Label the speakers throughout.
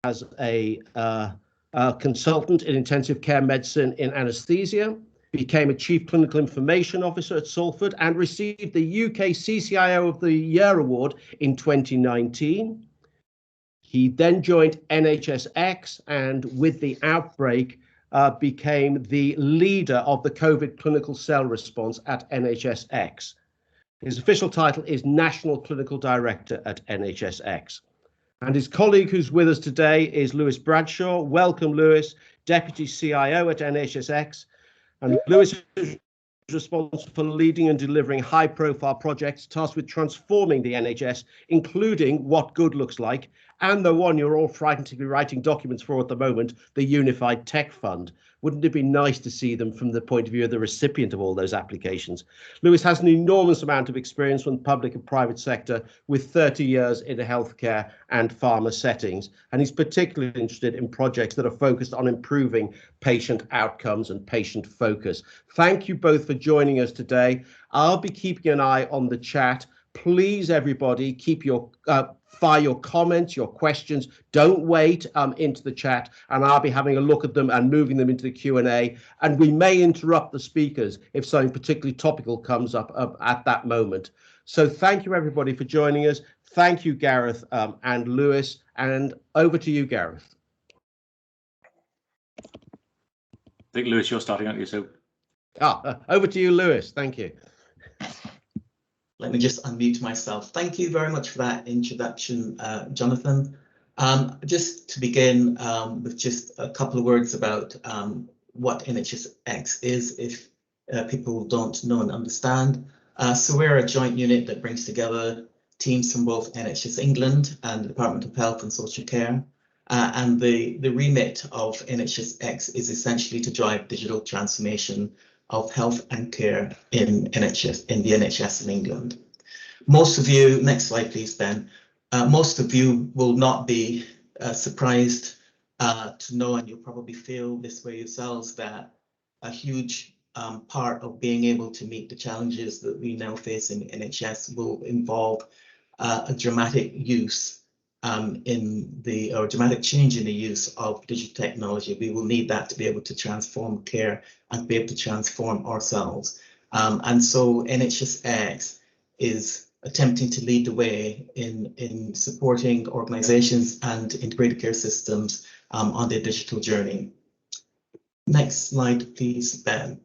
Speaker 1: as a consultant in intensive care medicine in anaesthesia, became a Chief Clinical Information Officer at Salford, and received the UK CCIO of the Year Award in 2019. He then joined NHSX, and with the outbreak, became the leader of the COVID clinical cell response at NHSX. His official title is National Clinical Director at NHSX. And his colleague who's with us today is Lewis Bradshaw. Welcome, Lewis, Deputy CIO at NHSX. And Lewis is responsible for leading and delivering high-profile projects tasked with transforming the NHS, including What Good Looks Like, and the one you're all frightened to be writing documents for at the moment, the Unified Tech Fund. Wouldn't it be nice to see them from the point of view of the recipient of all those applications? Lewis has an enormous amount of experience from the public and private sector, with 30 years in healthcare and pharma settings, and he's particularly interested in projects that are focused on improving patient outcomes and patient focus. Thank you both for joining us today. I'll be keeping an eye on the chat. Please, everybody, keep your fire your comments, your questions. Don't wait into the chat, and I'll be having a look at them and moving them into the Q&A. And we may interrupt the speakers if something particularly topical comes up at that moment. So thank you, everybody, for joining us. Thank you, Gareth and Lewis. And over to you, Gareth.
Speaker 2: I think, Lewis, you're starting, aren't you? So,
Speaker 1: over to you, Lewis. Thank you.
Speaker 3: Let me just unmute myself. Thank you very much for that introduction, Jonathan. Just to begin with just a couple of words about what NHSX is, if people don't know and understand. So we're a joint unit that brings together teams from both NHS England and the Department of Health and Social Care. And the remit of NHSX is essentially to drive digital transformation of health and care in the NHS in England. Most of you, next slide please, Ben. Most of you will not be surprised to know, and you'll probably feel this way yourselves, that a huge part of being able to meet the challenges that we now face in the NHS will involve a dramatic use dramatic change in the use of digital technology. We will need that to be able to transform care and be able to transform ourselves. And so NHSX is attempting to lead the way in supporting organizations and integrated care systems on their digital journey. Next slide, please, Ben.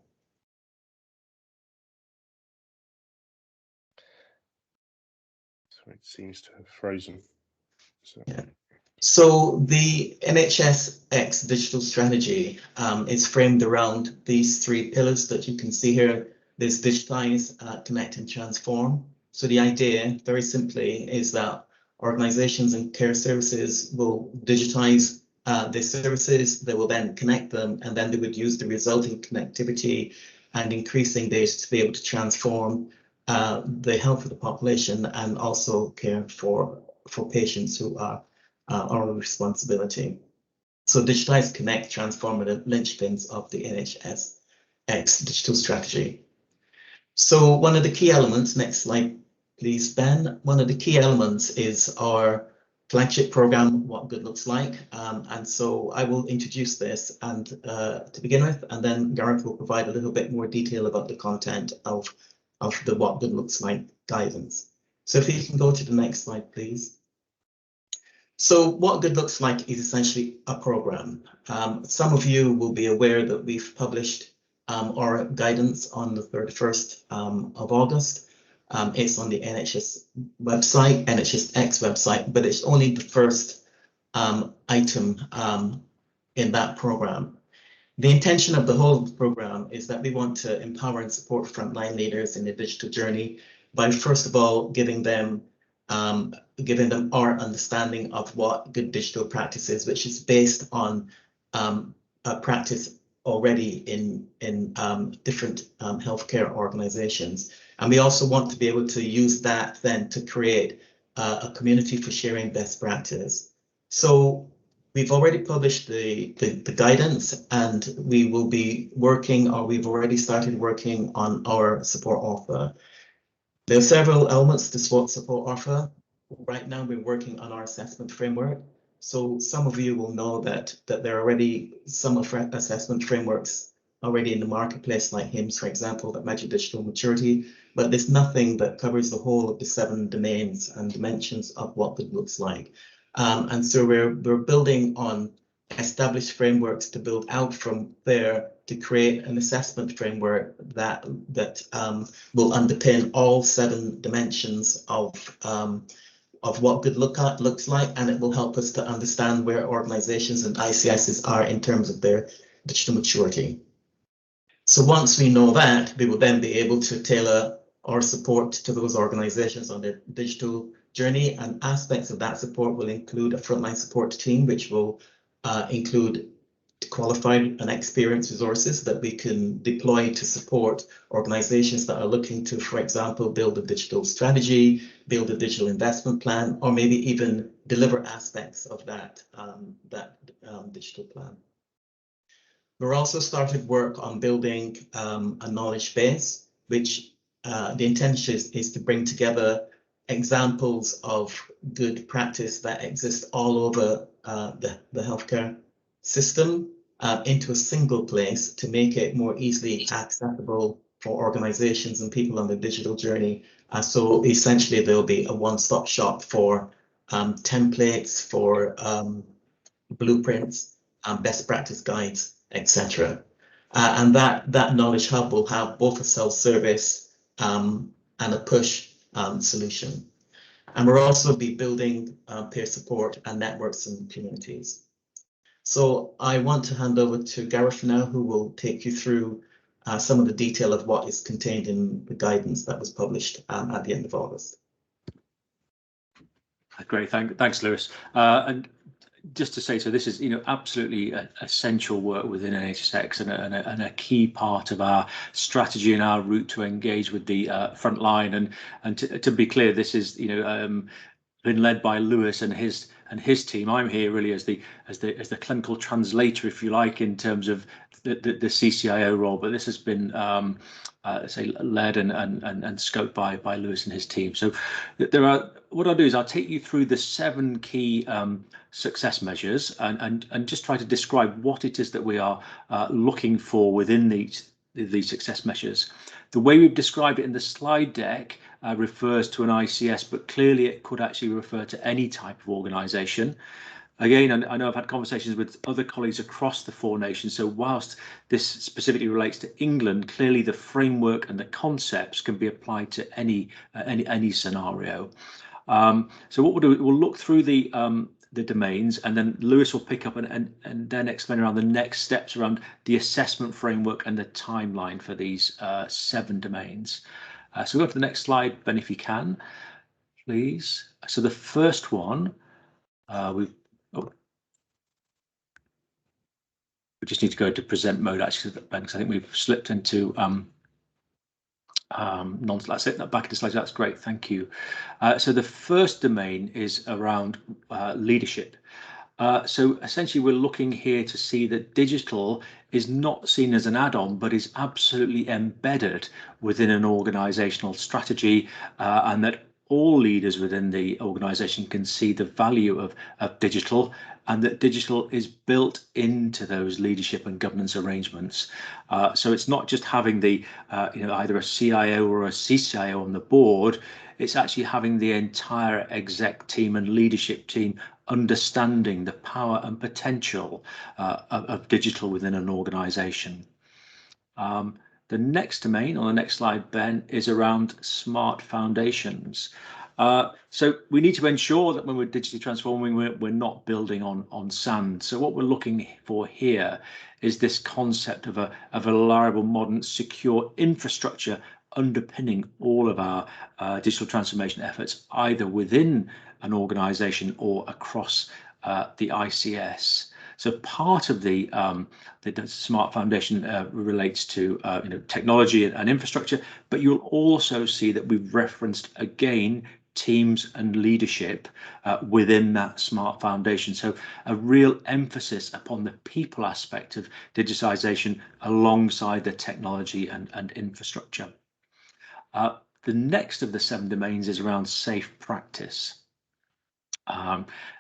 Speaker 4: Sorry, it seems to have frozen.
Speaker 3: So the NHSX digital strategy is framed around these three pillars that you can see here. There's digitize, connect, and transform. So the idea, very simply, is that organizations and care services will digitize their services, they will then connect them, and then they would use the resulting connectivity and increasing data to be able to transform the health of the population and also care for patients who are our responsibility. So digitize, connect, transform are the linchpins of the NHSX digital strategy. So one of the key elements, next slide please, Ben. One of the key elements is our flagship program, What Good Looks Like. And so I will introduce this and to begin with, and then Gareth will provide a little bit more detail about the content of the What Good Looks Like guidance. So if you can go to the next slide, please. So What Good Looks Like is essentially a program. Some of you will be aware that we've published our guidance on the 31st of August. It's on the NHS website, NHSX website, but it's only the first item in that program. The intention of the whole program is that we want to empower and support frontline leaders in the digital journey by, first of all, giving them our understanding of what good digital practice is, which is based on a practice already in different healthcare organizations. And we also want to be able to use that then to create a community for sharing best practice. So we've already published the guidance, and we will be working, or we've already started working on our support offer. There are several elements to support offer. Right now, we're working on our assessment framework. So some of you will know that there are already some assessment frameworks already in the marketplace, like HIMSS, for example, that measure digital maturity, but there's nothing that covers the whole of the 7 domains and dimensions of what good looks like. And so we're building on established frameworks to build out from there to create an assessment framework that will underpin all 7 dimensions of what good looks like, and it will help us to understand where organizations and ICSs are in terms of their digital maturity. So once we know that, we will then be able to tailor our support to those organizations on their digital journey, and aspects of that support will include a frontline support team, which will include qualified and experienced resources that we can deploy to support organizations that are looking to, for example, build a digital strategy, build a digital investment plan, or maybe even deliver aspects of that digital plan. We're also started work on building a knowledge base, which the intention is to bring together examples of good practice that exist all over the healthcare system into a single place to make it more easily accessible for organizations and people on the digital journey. So essentially there'll be a one-stop shop for templates, for blueprints, best practice guides, etc. And that knowledge hub will have both a self-service and a push solution. And we'll also be building peer support and networks and communities. So I want to hand over to Gareth now, who will take you through some of the detail of what is contained in the guidance that was published at the end of August.
Speaker 2: Great, thanks, Lewis. And just to say, so this is, absolutely essential work within NHSX and a key part of our strategy and our route to engage with the front line. And to be clear, this is, been led by Lewis and his team. I'm here really as the clinical translator, if you like, in terms of the CCIO role, but this has been say led and scoped by Lewis and his team. So what I'll do is I'll take you through the 7 key success measures and just try to describe what it is that we are looking for within these success measures. The way we've described it in the slide deck refers to an ICS, but clearly it could actually refer to any type of organisation. Again, I know I've had conversations with other colleagues across the 4 nations, so whilst this specifically relates to England, clearly the framework and the concepts can be applied to any scenario. So what we'll do, we'll look through the domains, and then Lewis will pick up and then explain around the next steps around the assessment framework and the timeline for these 7 domains. So we'll go to the next slide, Ben, if you can, please. So the first one, we just need to go to present mode, actually, Ben, because I think we've slipped into that's it. Back into slides. That's great. Thank you. So the first domain is around leadership. So essentially, we're looking here to see that digital is not seen as an add-on, but is absolutely embedded within an organizational strategy, and that all leaders within the organization can see the value of digital, and that digital is built into those leadership and governance arrangements. So it's not just having the either a CIO or a CCIO on the board, it's actually having the entire exec team and leadership team understanding the power and potential of digital within an organization. The next domain on the next slide, Ben, is around smart foundations. So we need to ensure that when we're digitally transforming, we're not building on sand. So what we're looking for here is this concept of a reliable, modern, secure infrastructure underpinning all of our digital transformation efforts, either within an organization or across the ICS. So part of the smart foundation relates to technology and infrastructure, but you'll also see that we've referenced again teams and leadership within that smart foundation. So a real emphasis upon the people aspect of digitization alongside the technology and infrastructure. The next of the 7 domains is around safe practice.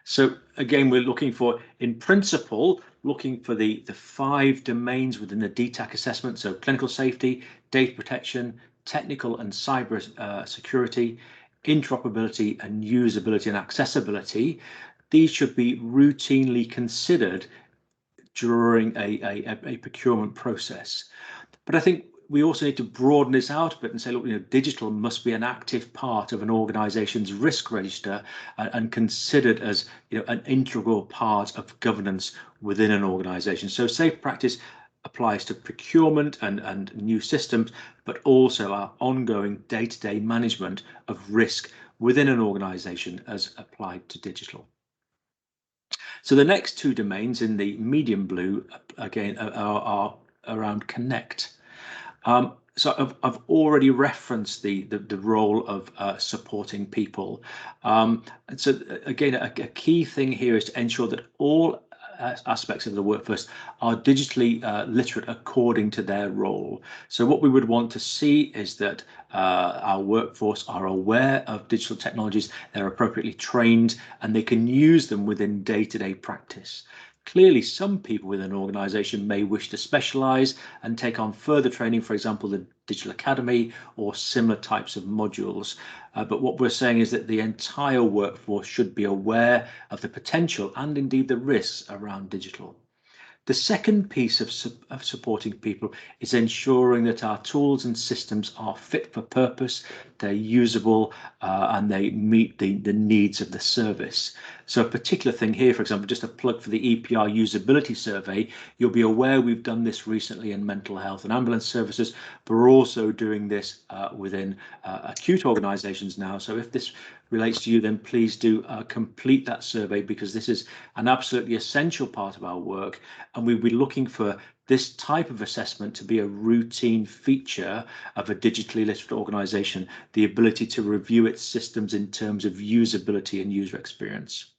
Speaker 2: So again, we're looking for, in principle, looking for the 5 domains within the DTAC assessment. So clinical safety, data protection, technical and cyber security, interoperability and usability and accessibility. These should be routinely considered during a procurement process. But I think we also need to broaden this out a bit and say, look, digital must be an active part of an organisation's risk register and considered as, an integral part of governance within an organisation. So safe practice applies to procurement and new systems, but also our ongoing day-to-day management of risk within an organisation as applied to digital. So the next 2 domains in the medium blue, again, are around connect. So I've already referenced the role of supporting people. And so again, a key thing here is to ensure that all aspects of the workforce are digitally literate according to their role. So what we would want to see is that our workforce are aware of digital technologies, they're appropriately trained, and they can use them within day-to-day practice. Clearly, some people within an organisation may wish to specialise and take on further training, for example, the Digital Academy or similar types of modules. But what we're saying is that the entire workforce should be aware of the potential and indeed the risks around digital. The second piece of supporting people is ensuring that our tools and systems are fit for purpose, they're usable, and they meet the needs of the service. So a particular thing here, for example, just a plug for the EPR usability survey, you'll be aware we've done this recently in mental health and ambulance services, but we're also doing this within acute organisations now. So if this relates to you, then please do complete that survey, because this is an absolutely essential part of our work, and we'll be looking for this type of assessment to be a routine feature of a digitally literate organisation, the ability to review its systems in terms of usability and user experience.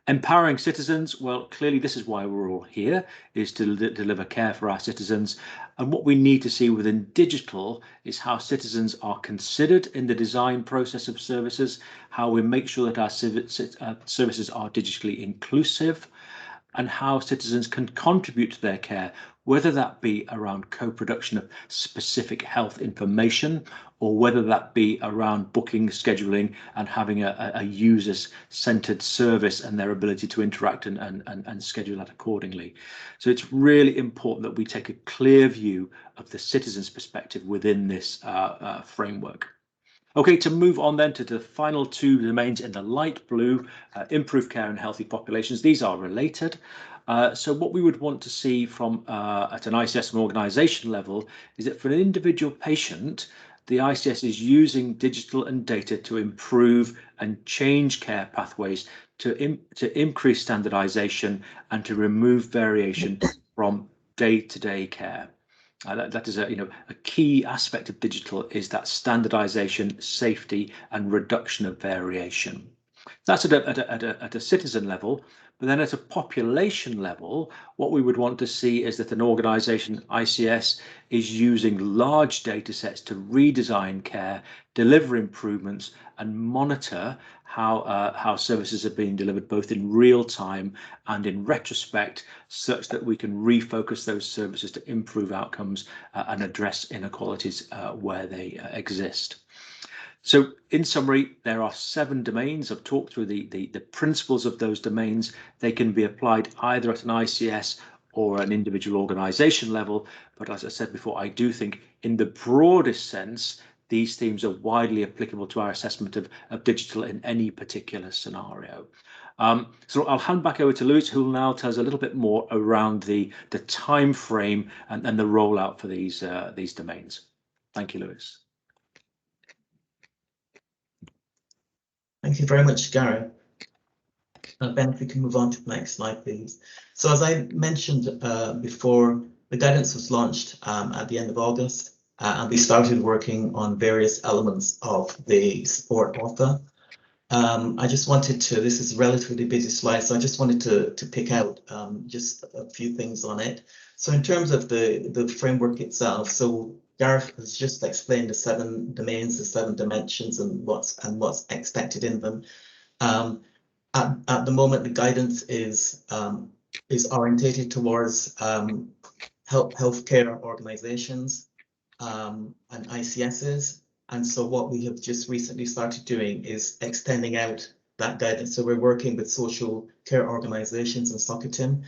Speaker 2: Empowering citizens, well, clearly this is why we're all here, is to deliver care for our citizens. And what we need to see within digital is how citizens are considered in the design process of services, how we make sure that our services are digitally inclusive, and how citizens can contribute to their care, whether that be around co-production of specific health information, or whether that be around booking, scheduling, and having a user-centered service and their ability to interact and schedule that accordingly. So it's really important that we take a clear view of the citizen's perspective within this framework. Okay, to move on then to the final 2 domains in the light blue, improve care and healthy populations. These are related. So what we would want to see from at an ICS and organisation level is that for an individual patient, the ICS is using digital and data to improve and change care pathways, to increase standardisation and to remove variation from day-to-day care. That is a key aspect of digital, is that standardization, safety, and reduction of variation. That's at a citizen level, but then at a population level, what we would want to see is that an organisation, ICS, is using large data sets to redesign care, deliver improvements, and monitor how services are being delivered both in real time and in retrospect, such that we can refocus those services to improve outcomes and address inequalities where they exist. So in summary, there are 7 domains. I've talked through the principles of those domains. They can be applied either at an ICS or an individual organisation level. But as I said before, I do think in the broadest sense, these themes are widely applicable to our assessment of digital in any particular scenario. So I'll hand back over to Lewis, who will now tell us a little bit more around the time frame and the rollout for these domains. Thank you, Lewis.
Speaker 3: Thank you very much, Gary. Ben, if we can move on to the next slide, please. So as I mentioned before, the guidance was launched at the end of August, and we started working on various elements of the support offer. I just wanted to, this is a relatively busy slide, so I just wanted to pick out just a few things on it. So in terms of the framework itself, so Gareth has just explained the 7 domains, the 7 dimensions, and what's expected in them. At the moment, the guidance is orientated towards healthcare organizations and ICSs. And so what we have just recently started doing is extending out that guidance. So we're working with social care organizations in Socoton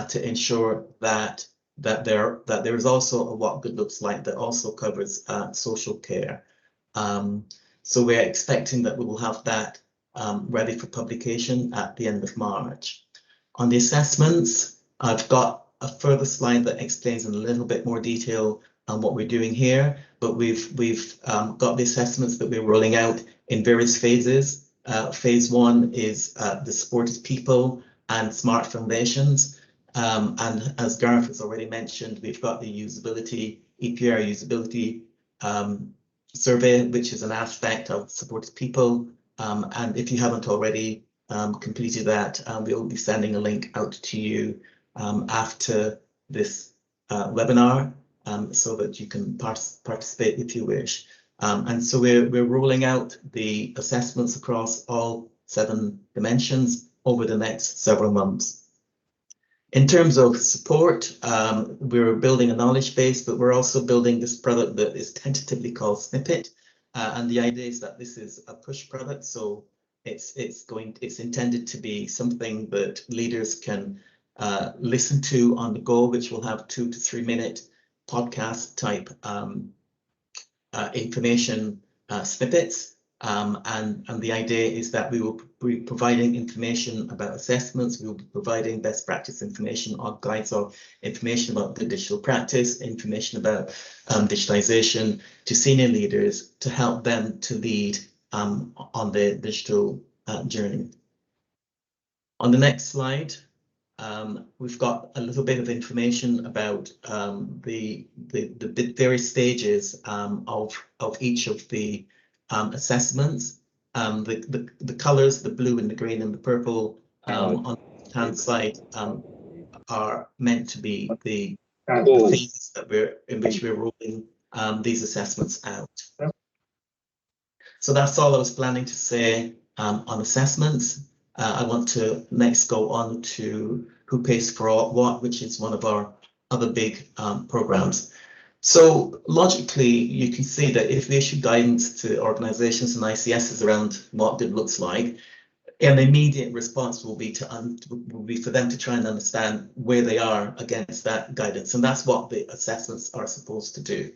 Speaker 3: to ensure that there is also a what good looks like that also covers social care. So we're expecting that we will have that ready for publication at the end of March. On the assessments, I've got a further slide that explains in a little bit more detail on what we're doing here, but we've got the assessments that we're rolling out in various phases. Phase 1 is the supported people and smart foundations. And as Gareth has already mentioned, we've got the usability, EPR usability survey, which is an aspect of supported people. And if you haven't already completed that, we'll be sending a link out to you after this webinar so that you can participate if you wish. And so we're rolling out the assessments across all 7 dimensions over the next several months. In terms of support, we're building a knowledge base, but we're also building this product that is tentatively called Snippet. And the idea is that this is a push product, so it's intended to be something that leaders can listen to on the go, which will have 2 to 3 minute podcast type information snippets. And the idea is that we will be providing information about assessments, we will be providing best practice information or guides or information about the digital practice, information about digitalization to senior leaders to help them to lead on the digital journey. On the next slide, we've got a little bit of information about the various stages of each of the assessments. The colors, the blue and the green and the purple on the left-hand side are meant to be the phases that in which we're rolling these assessments out. So that's all I was planning to say on assessments. I want to next go on to Who Pays for What, which is one of our other big programs. So logically, you can see that if we issue guidance to organizations and ICSs around what good looks like, an immediate response will be for them to try and understand where they are against that guidance. And that's what the assessments are supposed to do.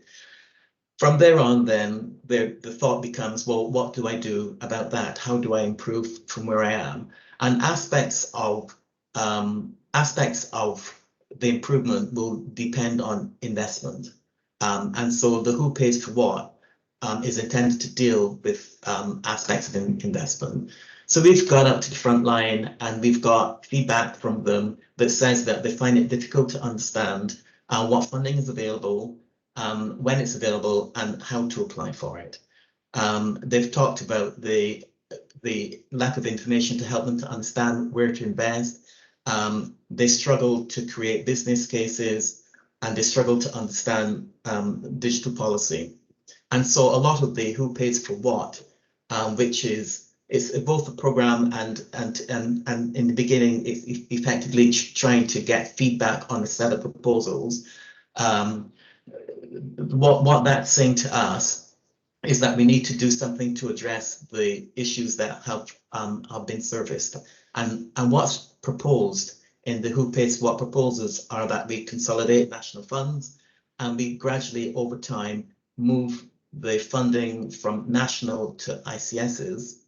Speaker 3: From there on, then, the thought becomes, well, what do I do about that? How do I improve from where I am? And aspects of the improvement will depend on investment. And so the Who Pays for What is intended to deal with aspects of investment. So we've gone up to the front line and we've got feedback from them that says that they find it difficult to understand what funding is available, when it's available, and how to apply for it. They've talked about the lack of information to help them to understand where to invest. They struggle to create business cases, and they struggle to understand digital policy. And so a lot of the Who Pays for What, which it's both a program and in the beginning, it's effectively trying to get feedback on a set of proposals. What that's saying to us is that we need to do something to address the issues that have been surfaced. And what's proposed in the Who Pays What proposals are that we consolidate national funds and we gradually over time move the funding from national to ICSs,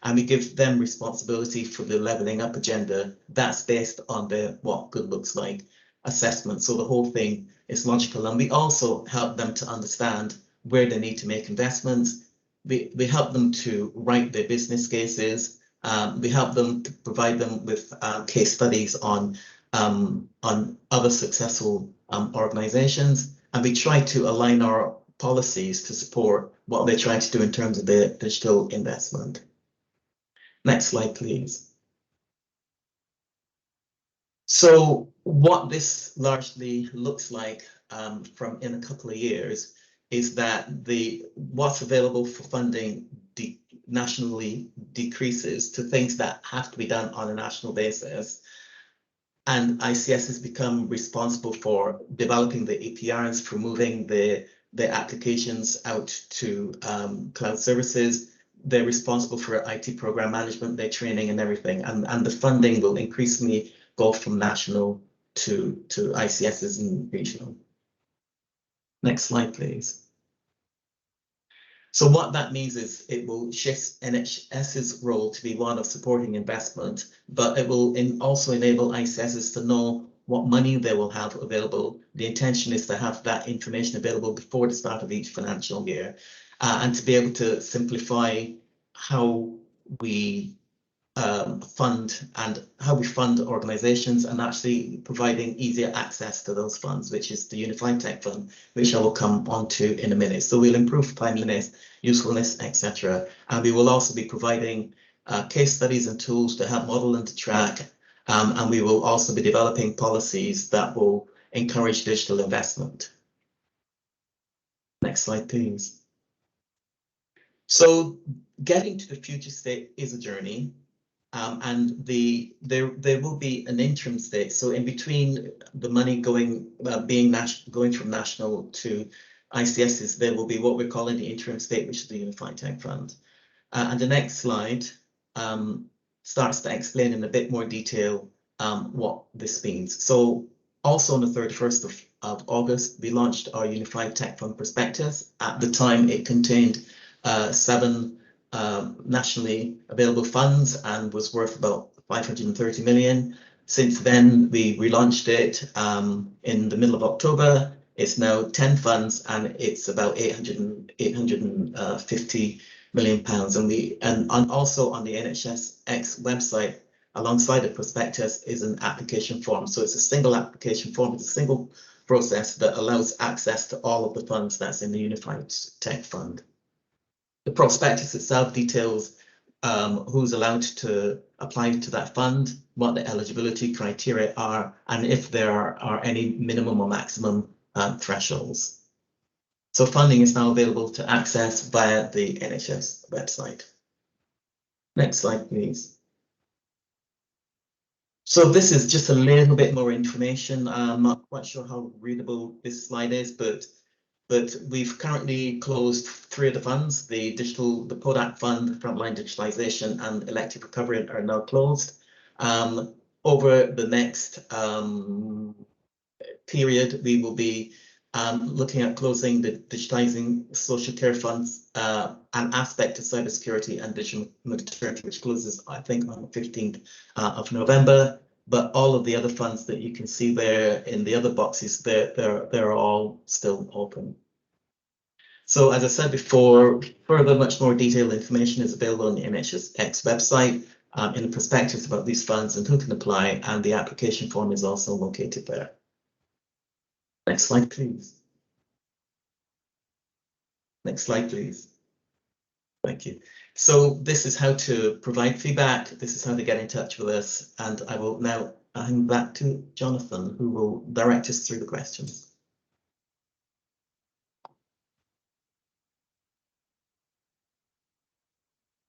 Speaker 3: and we give them responsibility for the levelling up agenda that's based on the what good looks like assessment. So the whole thing is logical, and we also help them to understand where they need to make investments. We help them to write their business cases. We help them to provide them with case studies on other successful organizations, and we try to align our policies to support what they're trying to do in terms of their digital investment. Next slide, please. So what this largely looks like from in a couple of years is that what's available for funding nationally decreases to things that have to be done on a national basis. And ICSs become responsible for developing the APIs, for moving the applications out to cloud services. They're responsible for IT program management, their training and everything. And the funding will increasingly go from national to ICSs and regional. Next slide, please. So what that means is it will shift NHS's role to be one of supporting investment, but it will also enable ICSs to know what money they will have available. The intention is to have that information available before the start of each financial year, and to be able to simplify how we fund organizations, and actually providing easier access to those funds, which is the Unified Tech Fund, which I will come on to in a minute. So we'll improve timeliness, usefulness, etc. And we will also be providing case studies and tools to help model and to track. And we will also be developing policies that will encourage digital investment. Next slide, please. So getting to the future state is a journey. And there will be an interim state. So in between the money going from national to ICSs, there will be what we're calling the interim state, which is the Unified Tech Fund. And the next slide starts to explain in a bit more detail what this means. So also on the 31st of August, we launched our Unified Tech Fund prospectus. At the time, it contained 7 nationally available funds and was worth about 530 million. Since then, we relaunched it in the middle of October. It's now 10 funds and it's about 850 million pounds. And also on the NHSX website, alongside the prospectus, is an application form. So it's a single application form. It's a single process that allows access to all of the funds that's in the Unified Tech Fund. The prospectus itself details who's allowed to apply to that fund, what the eligibility criteria are, and if there are any minimum or maximum thresholds. So funding is now available to access via the NHS website. Next slide, please. So this is just a little bit more information. I'm not quite sure how readable this slide is, but we've currently closed 3 of the funds. The PODAC Fund, Frontline Digitalisation, and Elective Recovery are now closed. Over the next period, we will be looking at closing the Digitising Social Care Funds, an aspect of cybersecurity and digital maturity, which closes, I think, on the 15th of November. But all of the other funds that you can see there in the other boxes, they're all still open. So as I said before, further, much more detailed information is available on the NHSX website in the prospectus about these funds and who can apply, and the application form is also located there. Next slide, please. Next slide, please. Thank you. So this is how to provide feedback. This is how to get in touch with us. And I will now hand back to Jonathan, who will direct us through the questions.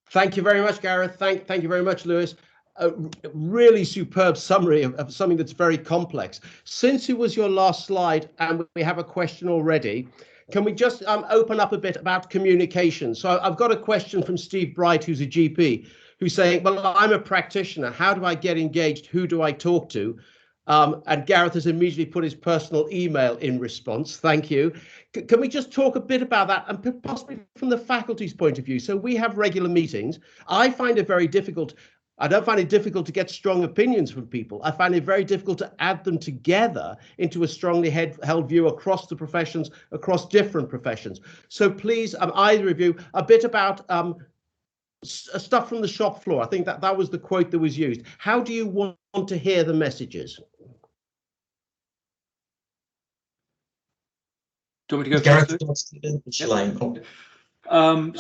Speaker 1: Thank you very much, Gareth. Thank you very much, Lewis. A really superb summary of something that's very complex. Since it was your last slide and we have a question already, can we just open up a bit about communication? So I've got a question from Steve Bright, who's a GP, who's saying, well, I'm a practitioner. How do I get engaged? Who do I talk to? And Gareth has immediately put his personal email in response. Thank you. Can we just talk a bit about that, and possibly from the faculty's point of view? So we have regular meetings. I find it very difficult. I don't find it difficult to get strong opinions from people. I find it very difficult to add them together into a strongly held view across the professions, across different professions. So please, either of you, a bit about stuff from the shop floor. I think that was the quote that was used. How do you want to hear the messages?
Speaker 2: Do you want me to go first?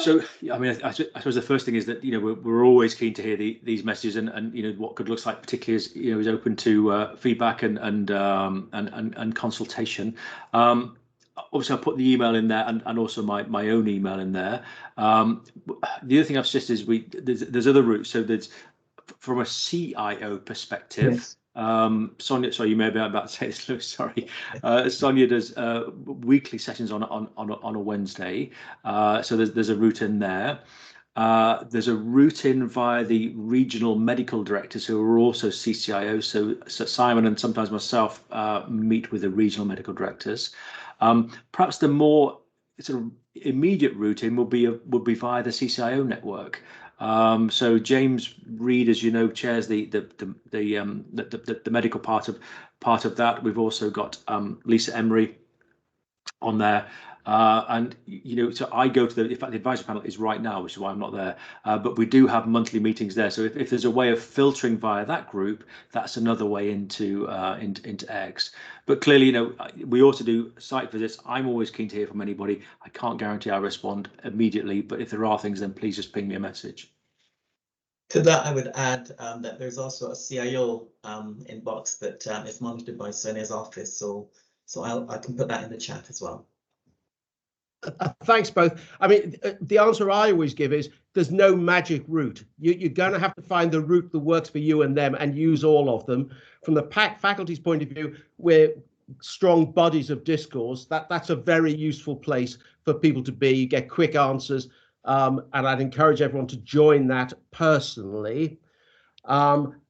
Speaker 2: So I mean, I suppose the first thing is that we're always keen to hear these messages, and what good looks like, particularly as is open to feedback and consultation. obviously I'll put the email in there and also my own email in there. The other thing I've suggested is there's other routes. So there's from a CIO perspective.
Speaker 3: Yes.
Speaker 2: Sonia, sorry, you may be about to say this, Lewis, sorry. Sonia does weekly sessions on a Wednesday. So there's a route in there. There's a route in via the regional medical directors who are also CCIOs. So Simon and sometimes myself meet with the regional medical directors. Perhaps the more sort of immediate route in would be via the CCIO network. So James Reed, as you know, chairs the medical part of that. We've also got Lisa Emery on there. And so I go to in fact, the advisory panel is right now, which is why I'm not there. But we do have monthly meetings there. So if there's a way of filtering via that group, that's another way into X. But clearly, we also do site visits. I'm always keen to hear from anybody. I can't guarantee I'll respond immediately, but if there are things, then please just ping me a message.
Speaker 3: To that, I would add that there's also a CIO inbox that is monitored by Sonia's office. So I can put that in the chat as well.
Speaker 1: Thanks both. I mean, the answer I always give is there's no magic route. You're going to have to find the route that works for you and them and use all of them. From the faculty's point of view, we're strong bodies of discourse. That's a very useful place for people to be. You get quick answers, and I'd encourage everyone to join that personally.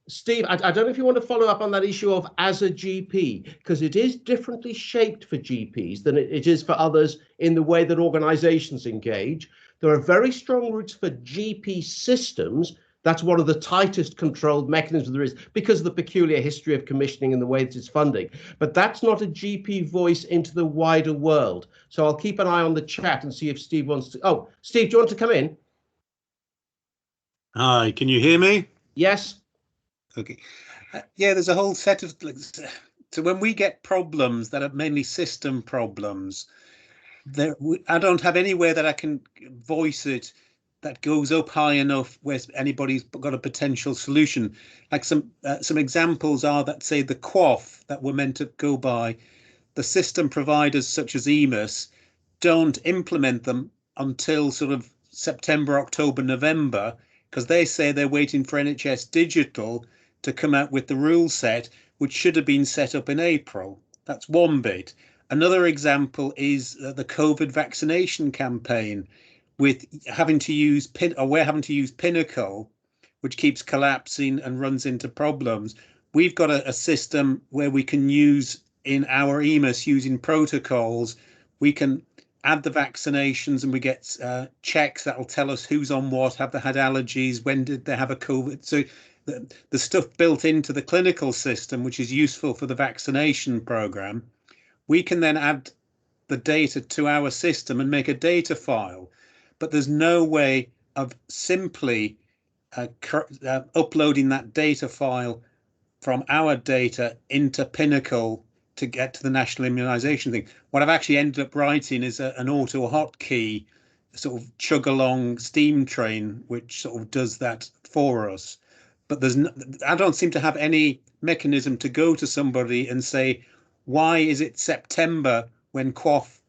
Speaker 1: Steve, I don't know if you want to follow up on that issue of as a GP, because it is differently shaped for GPs than it is for others in the way that organizations engage. There are very strong routes for GP systems. That's one of the tightest controlled mechanisms there is because of the peculiar history of commissioning and the way that it's funding. But that's not a GP voice into the wider world. So I'll keep an eye on the chat and see if Steve wants to. Oh, Steve, do you want to come in?
Speaker 5: Hi, can you hear me?
Speaker 1: Yes.
Speaker 5: Okay. Yeah, there's a whole set of, so when we get problems that are mainly system problems, I don't have anywhere that I can voice it that goes up high enough where anybody's got a potential solution. Like some examples are that, say, the QOF that we're meant to go by, the system providers such as EMIS don't implement them until sort of September, October, November, because they say they're waiting for NHS Digital to come out with the rule set, which should have been set up in April. That's one bit. Another example is the COVID vaccination campaign, with having to use we're having to use Pinnacle, which keeps collapsing and runs into problems. We've got a system where we can use in our EMIS using protocols. We can add the vaccinations and we get checks that will tell us who's on what, have they had allergies, when did they have a COVID. So the stuff built into the clinical system, which is useful for the vaccination program, we can then add the data to our system and make a data file. But there's no way of simply uploading that data file from our data into Pinnacle to get to the national immunisation thing. What I've actually ended up writing is an auto hotkey sort of chug along steam train, which sort of does that for us. But I don't seem to have any mechanism to go to somebody and say, why is it September when QOF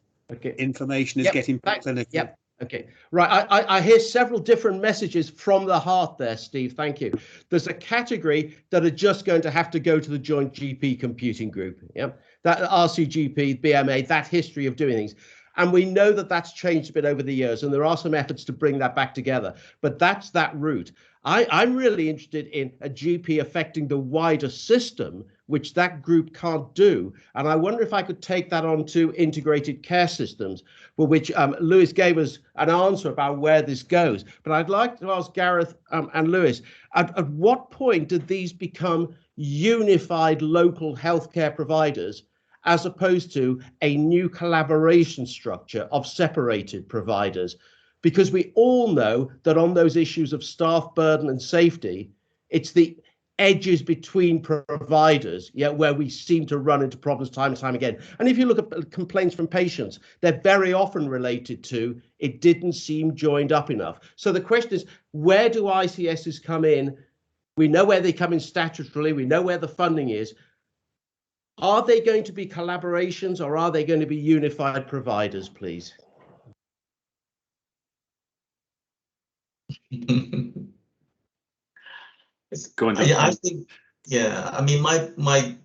Speaker 5: information is getting clinical?
Speaker 1: Yep. Okay, right. I hear several different messages from the heart there, Steve. Thank you. There's a category that are just going to have to go to the joint GP computing group. Yeah, that RCGP, BMA, that history of doing things. And we know that that's changed a bit over the years, and there are some efforts to bring that back together. But that's that route. I'm really interested in a GP affecting the wider system, which that group can't do. And I wonder if I could take that on to integrated care systems, for which Lewis gave us an answer about where this goes. But I'd like to ask Gareth and Lewis, at what point did these become unified local healthcare providers, as opposed to a new collaboration structure of separated providers? Because we all know that on those issues of staff burden and safety, it's the edges between providers, where we seem to run into problems time and time again. And if you look at complaints from patients, they're very often related to it didn't seem joined up enough. So the question is, where do ICSs come in? We know where they come in statutorily, we know where the funding is. Are they going to be collaborations or are they going to be unified providers, please?
Speaker 2: Go on,
Speaker 3: I think, yeah, I mean, my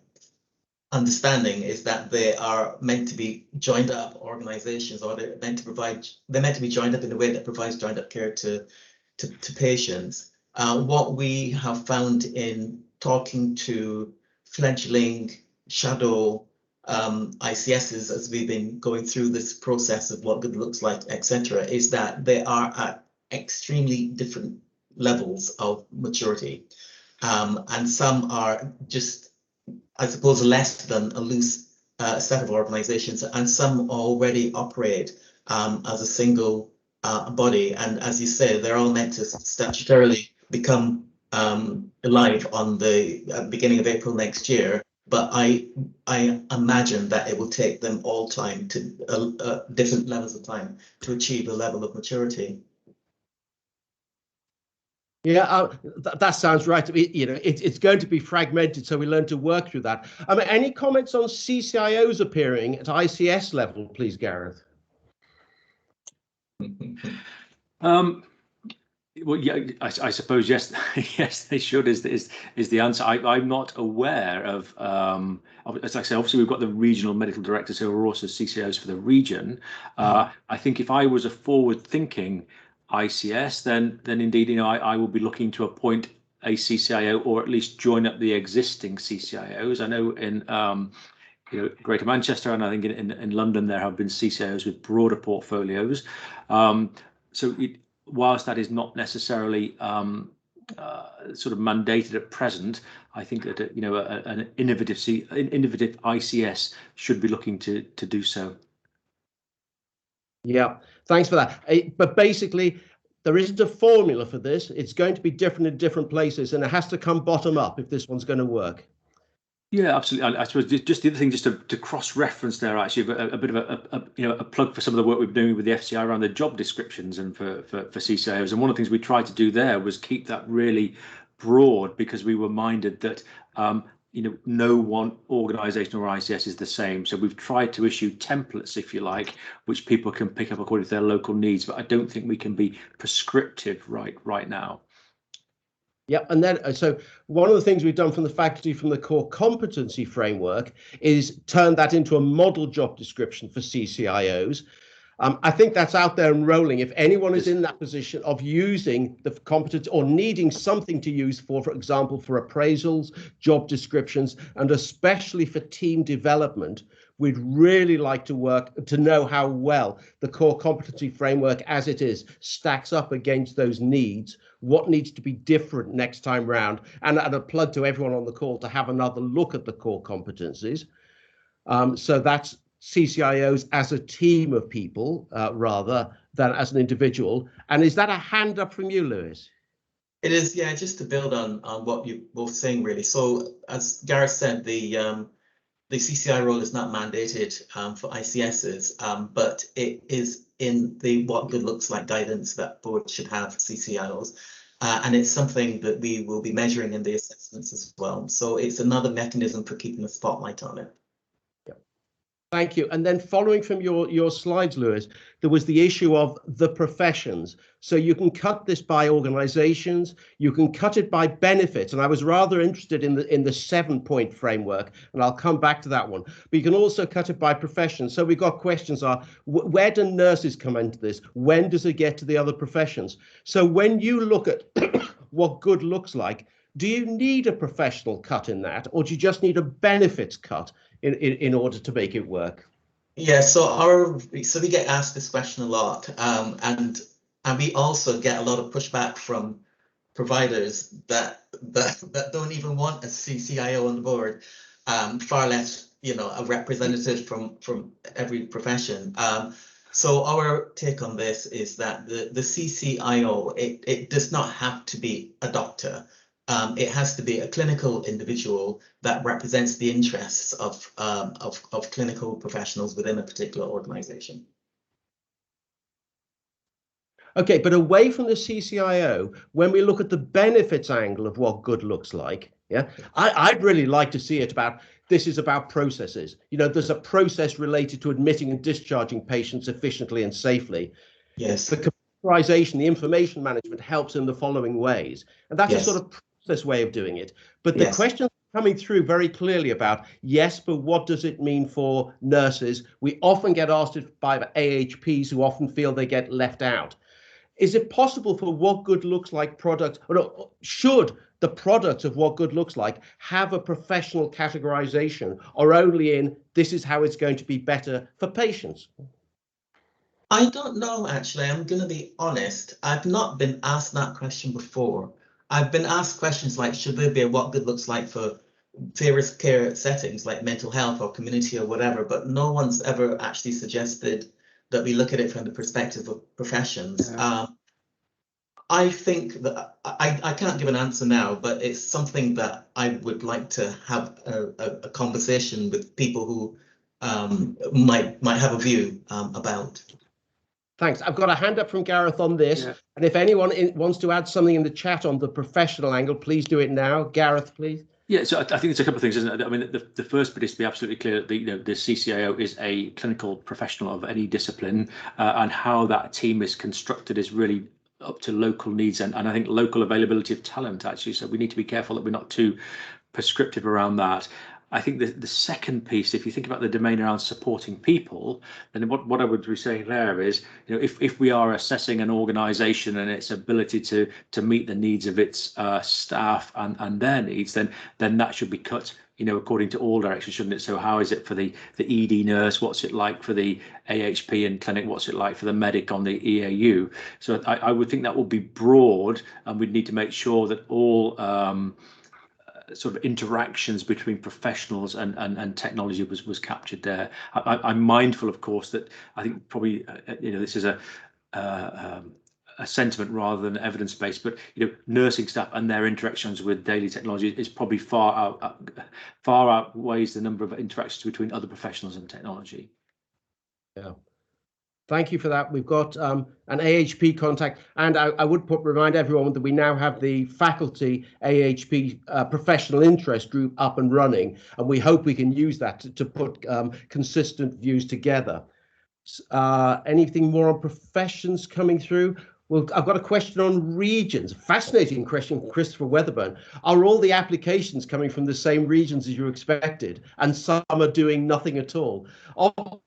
Speaker 3: understanding is that they are meant to be joined up organizations, or they're meant to be joined up in a way that provides joined up care to patients. What we have found in talking to fledgling shadow ICSs as we've been going through this process of what good looks like, etc., is that they are at extremely different levels of maturity. And some are just, I suppose, less than a loose set of organizations, and some already operate as a single body. And as you say, they're all meant to statutorily become live on the beginning of April next year. But I imagine that it will take them all time to different levels of time to achieve a level of maturity.
Speaker 1: Yeah, that sounds right to me. You know, it's going to be fragmented, so we learn to work through that. I mean, any comments on CCIOs appearing at ICS level, please, Gareth?
Speaker 2: Well, yeah, I suppose yes, yes, they should. Is the answer? I'm not aware of. As I say, obviously we've got the regional medical directors who are also CCIOs for the region. I think if I was a forward-thinking ICS, then indeed, you know, I will be looking to appoint a CCIO or at least join up the existing CCIOs. I know in you know, Greater Manchester, and I think in London there have been CCIOs with broader portfolios. So whilst that is not necessarily sort of mandated at present, I think that you know an innovative ICS should be looking to do so.
Speaker 1: Yeah, thanks for that. But basically, there isn't a formula for this. It's going to be different in different places, and it has to come bottom up if this one's going to work.
Speaker 2: Yeah, absolutely. I suppose just the other thing, just to cross-reference there, actually, a bit of a plug for some of the work we've been doing with the FCI around the job descriptions and for CCIOs. And one of the things we tried to do there was keep that really broad, because we were minded that you know, no one organisation or ICS is the same. So we've tried to issue templates, if you like, which people can pick up according to their local needs. But I don't think we can be prescriptive right now.
Speaker 1: Yeah, and then so one of the things we've done from the faculty from the core competency framework is turn that into a model job description for CCIOs. I think that's out there and rolling. If anyone is in that position of using the competency or needing something to use for example, for appraisals, job descriptions, and especially for team development, we'd really like to know how well the core competency framework as it is stacks up against those needs, what needs to be different next time round, and a plug to everyone on the call to have another look at the core competencies. So that's CCIOs as a team of people rather than as an individual. And is that a hand up from you, Lewis?
Speaker 3: It is, yeah, just to build on what you both saying, really. So as Gareth said, the CCI role is not mandated for ICSs, but it is in the what good looks like guidance that boards should have for CCIOs. And it's something that we will be measuring in the assessments as well. So it's another mechanism for keeping a spotlight on it.
Speaker 1: Thank you. And then following from your slides, Lewis, there was the issue of the professions. So you can cut this by organizations, you can cut it by benefits. And I was rather interested in the 7-point framework, and I'll come back to that one. But you can also cut it by professions. So we've got questions are, where do nurses come into this? When does it get to the other professions? So when you look at what good looks like, do you need a professional cut in that, or do you just need a benefits cut in order to make it work?
Speaker 3: Yeah, so we get asked this question a lot, and we also get a lot of pushback from providers that don't even want a CCIO on the board, far less, you know, a representative from every profession. So our take on this is that the CCIO, it does not have to be a doctor. It has to be a clinical individual that represents the interests of clinical professionals within a particular organization.
Speaker 1: Okay, but away from the CCIO, when we look at the benefits angle of what good looks like, yeah, I'd really like to see it about this is about processes. You know, there's a process related to admitting and discharging patients efficiently and safely.
Speaker 3: Yes.
Speaker 1: The computerization, the information management helps in the following ways. And that's
Speaker 3: Yes.
Speaker 1: a sort of process way of doing it. But the
Speaker 3: Yes.
Speaker 1: questions coming through very clearly about, yes, but what does it mean for nurses? We often get asked it by AHPs who often feel they get left out. Is it possible for what good looks like product, or no, should the product of what good looks like have a professional categorization, or only in this is how it's going to be better for patients?
Speaker 3: I don't know, actually. I'm going to be honest. I've not been asked that question before. I've been asked questions like, should there be a what good looks like for various care settings like mental health or community or whatever, but no one's ever actually suggested that we look at it from the perspective of professions.
Speaker 2: Yeah.
Speaker 3: I think that I can't give an answer now, but it's something that I would like to have a conversation with people who might have a view about.
Speaker 1: Thanks. I've got a hand up from Gareth on this.
Speaker 2: Yeah.
Speaker 1: And if anyone wants to add something in the chat on the professional angle, please do it now. Gareth, please.
Speaker 2: Yeah, so I think there's a couple of things, isn't it? I mean, the first bit is to be absolutely clear that the CCIO is a clinical professional of any discipline, and how that team is constructed is really up to local needs and I think local availability of talent, actually. So we need to be careful that we're not too prescriptive around that. I think the second piece, if you think about the domain around supporting people, then what I would be saying there is, you know, if we are assessing an organisation and its ability to meet the needs of its staff and their needs, then that should be cut, you know, according to all directions, shouldn't it? So how is it for the ED nurse? What's it like for the AHP in clinic? What's it like for the medic on the EAU? So I would think that would be broad, and we'd need to make sure that all sort of interactions between professionals and technology was captured there. I'm mindful, of course, that I think probably you know, this is a sentiment rather than evidence-based, but you know, nursing staff and their interactions with daily technology is probably far outweighs the number of interactions between other professionals and technology. Yeah.
Speaker 1: Thank you for that. We've got an AHP contact, and I would remind everyone that we now have the faculty AHP professional interest group up and running, and we hope we can use that to put consistent views together. Anything more on professions coming through? Well, I've got a question on regions. Fascinating question from Christopher Weatherburn. Are all the applications coming from the same regions as you expected, and some are doing nothing at all?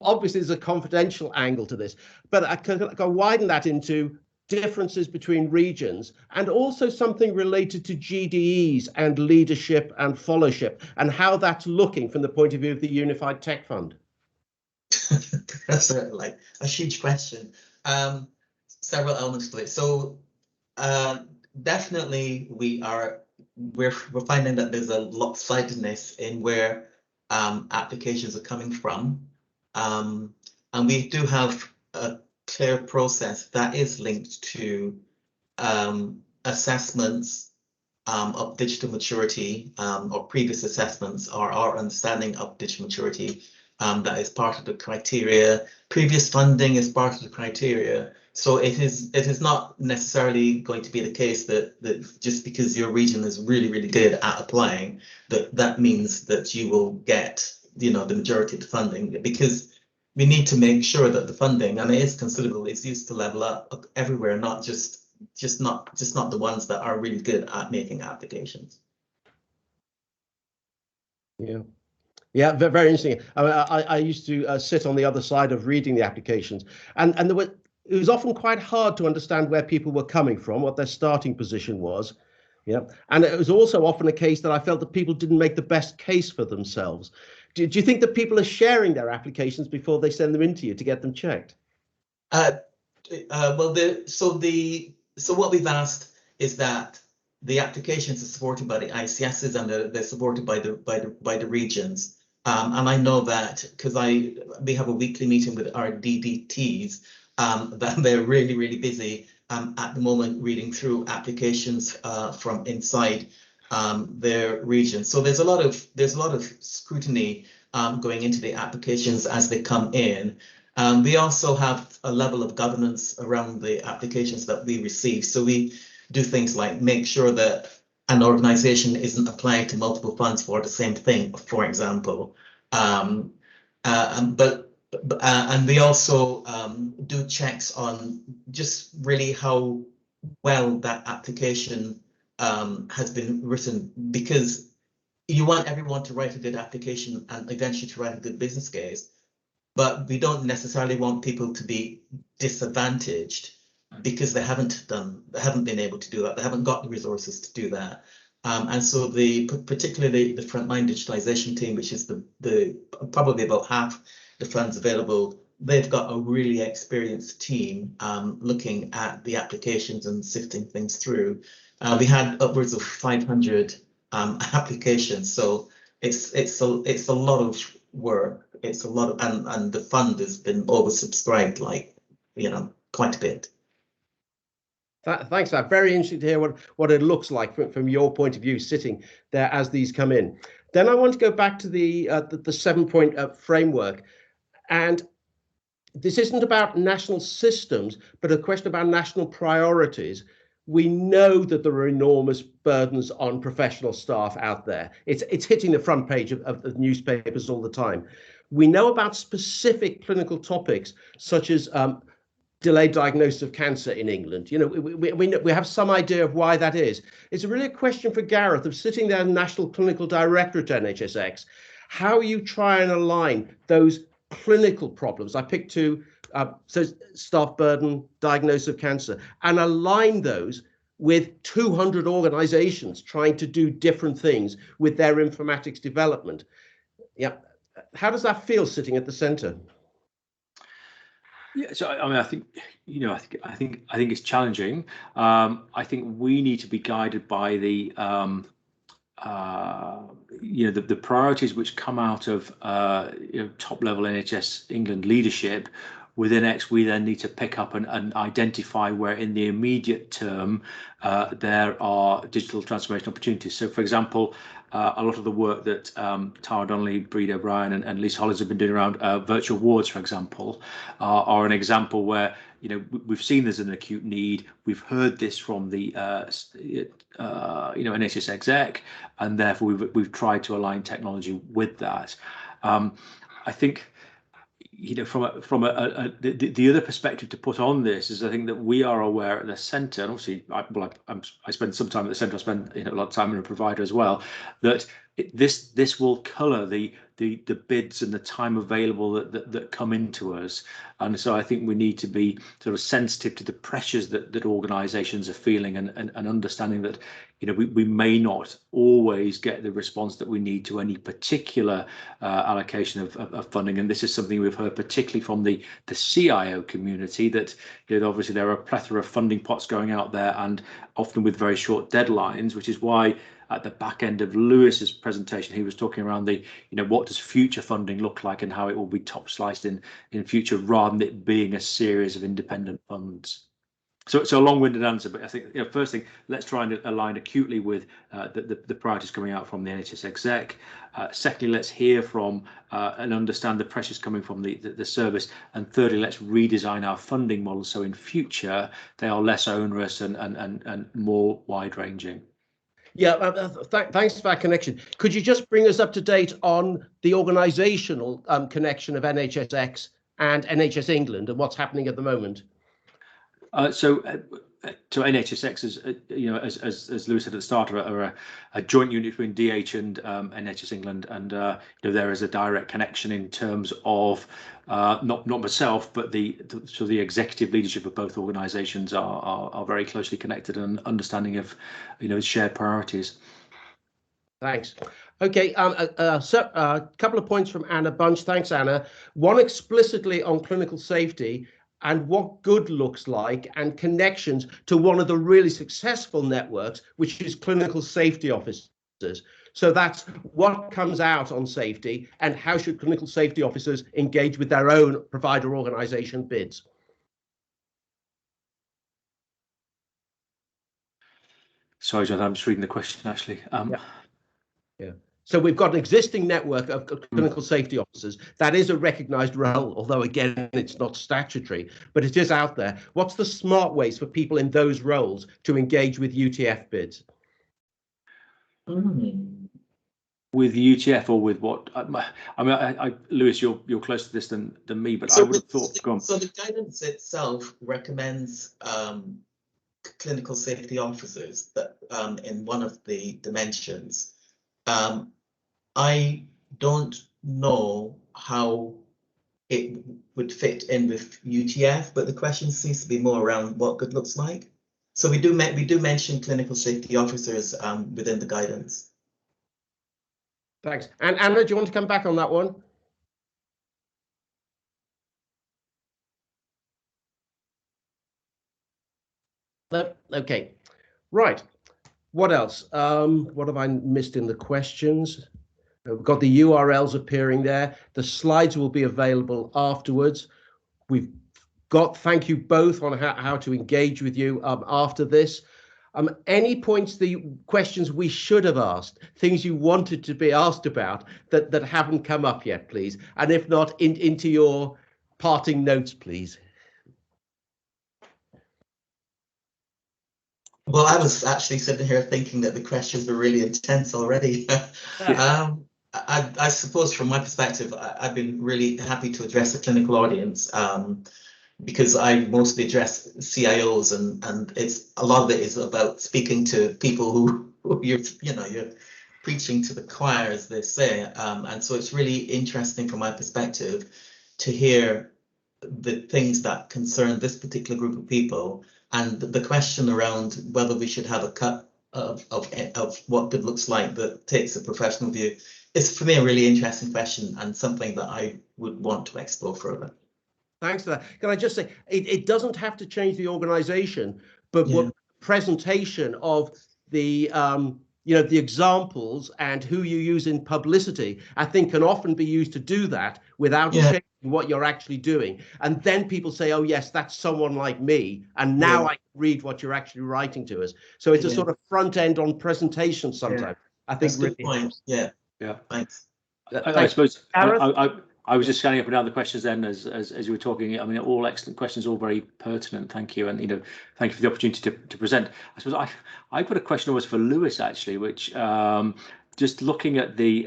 Speaker 1: Obviously, there's a confidential angle to this, but I can widen that into differences between regions and also something related to GDEs and leadership and fellowship and how that's looking from the point of view of the Unified Tech Fund.
Speaker 3: That's like a huge question. Several elements to it. So definitely we're finding that there's a lopsidedness in where applications are coming from, and we do have a clear process that is linked to assessments of digital maturity, or previous assessments, or our understanding of digital maturity. That is part of the criteria. Previous funding is part of the criteria. So it is not necessarily going to be the case that just because your region is really, really good at applying, that means that you will get, you know, the majority of the funding, because we need to make sure that the funding, and it is considerable, is used to level up everywhere, not just not the ones that are really good at making applications.
Speaker 1: Yeah. Yeah, very interesting. I used to sit on the other side of reading the applications, and it was often quite hard to understand where people were coming from, what their starting position was. Yeah, and it was also often a case that I felt that people didn't make the best case for themselves. Do you think that people are sharing their applications before they send them into you to get them checked?
Speaker 3: Well, so what we've asked is that the applications are supported by the ICSs and they're supported by the regions. And I know that because we have a weekly meeting with our DDTs, that they're really, really busy at the moment reading through applications from inside their region. So there's a lot of scrutiny going into the applications as they come in. We also have a level of governance around the applications that we receive. So we do things like make sure that an organisation isn't applying to multiple funds for the same thing, for example. And we also do checks on just really how well that application has been written, because you want everyone to write a good application and eventually to write a good business case, but we don't necessarily want people to be disadvantaged because they haven't been able to do that. They haven't got the resources to do that. And so particularly the frontline digitalisation team, which is the probably about half the funds available, they've got a really experienced team looking at the applications and sifting things through. We had upwards of 500 applications, so it's a lot of work. It's a lot of, and the fund has been oversubscribed, like, you know, quite a bit.
Speaker 1: Thanks, Matt. Very interesting to hear what it looks like from your point of view, sitting there as these come in. Then I want to go back to the 7-point framework, and this isn't about national systems, but a question about national priorities. We know that there are enormous burdens on professional staff out there. It's hitting the front page of the newspapers all the time. We know about specific clinical topics such as delayed diagnosis of cancer in England. You know, we have some idea of why that is. It's really a question for Gareth of sitting there, National Clinical Director at NHSX, how you try and align those clinical problems. I picked two, so staff burden, diagnosis of cancer, and align those with 200 organizations trying to do different things with their informatics development. Yeah, how does that feel sitting at the center?
Speaker 2: Yeah, so I mean, I think, you know, I think it's challenging. I think we need to be guided by the you know, the priorities which come out of you know, top level NHS England leadership. Within X, we then need to pick up and identify where in the immediate term there are digital transformation opportunities. So, for example, a lot of the work that Tara Donnelly, Breed O'Brien and Lisa Hollins have been doing around virtual wards, for example, are an example where, you know, we've seen there's an acute need. We've heard this from the you know, NHS exec, and therefore we've tried to align technology with that. I think, you know, from the other perspective to put on this is, I think that we are aware at the centre, and obviously I spend some time at the centre, I spend, you know, a lot of time in a provider as well, that this will colour the bids and the time available that come into us. And so I think we need to be sort of sensitive to the pressures that organisations are feeling, and understanding that, you know, we may not always get the response that we need to any particular allocation of funding. And this is something we've heard particularly from the CIO community, that, you know, obviously there are a plethora of funding pots going out there, and often with very short deadlines, which is why at the back end of Lewis's presentation, he was talking around the, you know, what does future funding look like and how it will be top sliced in future, rather than it being a series of independent funds. So it's a long-winded answer, but I think, you know, first thing, let's try and align acutely with the priorities coming out from the NHS exec. Secondly, let's hear from and understand the pressures coming from the service. And thirdly, let's redesign our funding models so in future they are less onerous and more wide-ranging.
Speaker 1: Yeah, thanks for that connection. Could you just bring us up to date on the organisational connection of NHSX and NHS England and what's happening at the moment?
Speaker 2: So NHSX is, you know, as Lewis said at the start, are a joint unit between DH and NHS England, and you know, there is a direct connection in terms of not myself, but the executive leadership of both organisations are very closely connected and understanding of, you know, shared priorities.
Speaker 1: Thanks. Okay, so a couple of points from Anna Bunch. Thanks, Anna. One explicitly on clinical safety and what good looks like, and connections to one of the really successful networks, which is clinical safety officers. So that's what comes out on safety, and how should clinical safety officers engage with their own provider organisation bids.
Speaker 2: Sorry, Jonathan, I'm just reading the question, actually.
Speaker 1: Yeah. So we've got an existing network of clinical safety officers. That is a recognised role, although again, it's not statutory, but it is out there. What's the smart ways for people in those roles to engage with UTF bids?
Speaker 2: With UTF or with what? I mean, Lewis, you're closer to this than me, but
Speaker 3: So
Speaker 2: I would have thought. Go on.
Speaker 3: So the guidance itself recommends clinical safety officers that in one of the dimensions. I don't know how it would fit in with UTF, but the question seems to be more around what good looks like. So we do mention clinical safety officers within the guidance.
Speaker 1: Thanks. And Anna, do you want to come back on that one? No? Okay. Right. What else? What have I missed in the questions? We've got the URLs appearing there. The slides will be available afterwards. We've got, thank you both on how to engage with you after this. Any points, the questions we should have asked, things you wanted to be asked about that haven't come up yet, please. And if not, into your parting notes, please.
Speaker 3: Well, I was actually sitting here thinking that the questions were really intense already. I suppose from my perspective, I've been really happy to address the clinical audience because I mostly address CIOs, and it's a lot of it is about speaking to people who you're preaching to the choir, as they say, and so it's really interesting from my perspective to hear the things that concern this particular group of people, and the question around whether we should have a cut of what good looks like that takes a professional view is, for me, a really interesting question and something that I would want to explore further.
Speaker 1: Thanks for that. Can I just say, it doesn't have to change the organization, but what presentation of the the examples and who you use in publicity, I think, can often be used to do that without changing what you're actually doing. And then people say, oh yes, that's someone like me, and now I read what you're actually writing to us. So it's a sort of front end on presentation sometimes. I think
Speaker 3: that's a good point. Yeah. Thanks.
Speaker 2: I suppose I was just scanning up and down the questions then as you were talking. I mean, all excellent questions, all very pertinent. Thank you, and thank you for the opportunity to present. I suppose I've got a question almost for Lewis actually, which just looking at the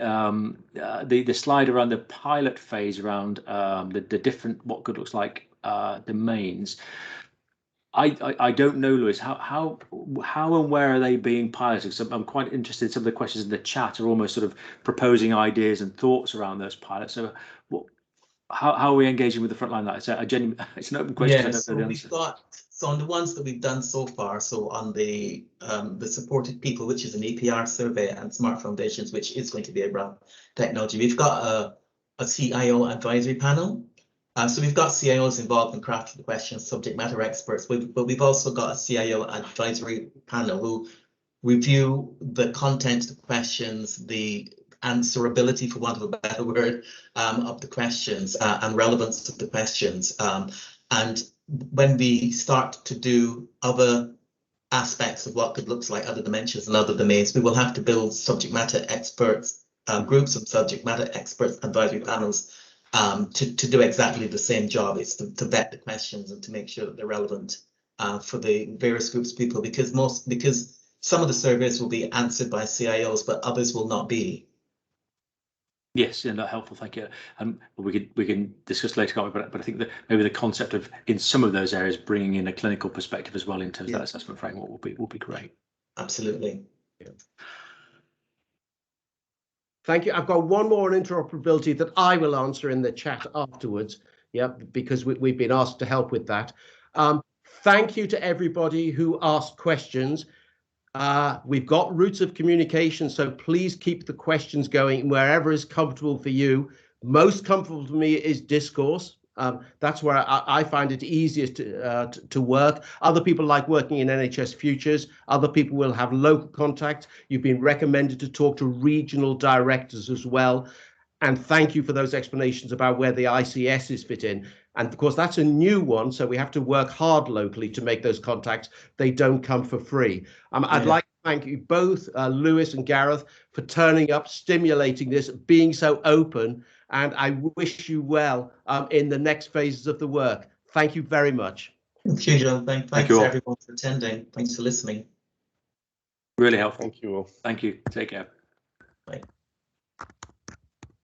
Speaker 2: slide around the pilot phase around the different what good looks like domains. I don't know, Lewis, how and where are they being piloted? So I'm quite interested. Some of the questions in the chat are almost sort of proposing ideas and thoughts around those pilots. So how are we engaging with the frontline? It's an open question.
Speaker 3: Yeah, so we've got, so on the ones that we've done so far, so on the supported people, which is an EPR survey, and Smart Foundations, which is going to be around technology, we've got a CIO advisory panel. So we've got CIOs involved in crafting the questions, subject matter experts, but we've also got a CIO advisory panel who review the content of the questions, the answerability, for want of a better word, of the questions and relevance of the questions. And when we start to do other aspects of what good looks like, other dimensions and other domains, we will have to build subject matter experts, groups of subject matter experts, advisory panels, to do exactly the same job. It's to vet the questions and to make sure that they're relevant for the various groups of people, because some of the surveys will be answered by CIOs, but others will not be.
Speaker 2: Yes, and that's helpful. Thank you. And we can discuss later, can't we? But I think that maybe the concept of, in some of those areas, bringing in a clinical perspective as well in terms of that assessment framework will be great.
Speaker 3: Absolutely.
Speaker 1: Yeah. Thank you. I've got one more on interoperability that I will answer in the chat afterwards. Yeah, because we've been asked to help with that. Thank you to everybody who asked questions. We've got routes of communication, so please keep the questions going wherever is comfortable for you. Most comfortable for me is discourse. That's where I find it easiest to work. Other people like working in NHS Futures. Other people will have local contact. You've been recommended to talk to regional directors as well. And thank you for those explanations about where the ICSs fit in. And of course, that's a new one, so we have to work hard locally to make those contacts. They don't come for free. I'd like to thank you both, Lewis and Gareth, for turning up, stimulating this, being so open, and I wish you well in the next phases of the work. Thank you very much.
Speaker 3: Thank you, John. Thanks everyone for attending. Thanks for listening.
Speaker 2: Really helpful.
Speaker 4: Thank you all.
Speaker 2: Thank you. Take care.
Speaker 3: Bye.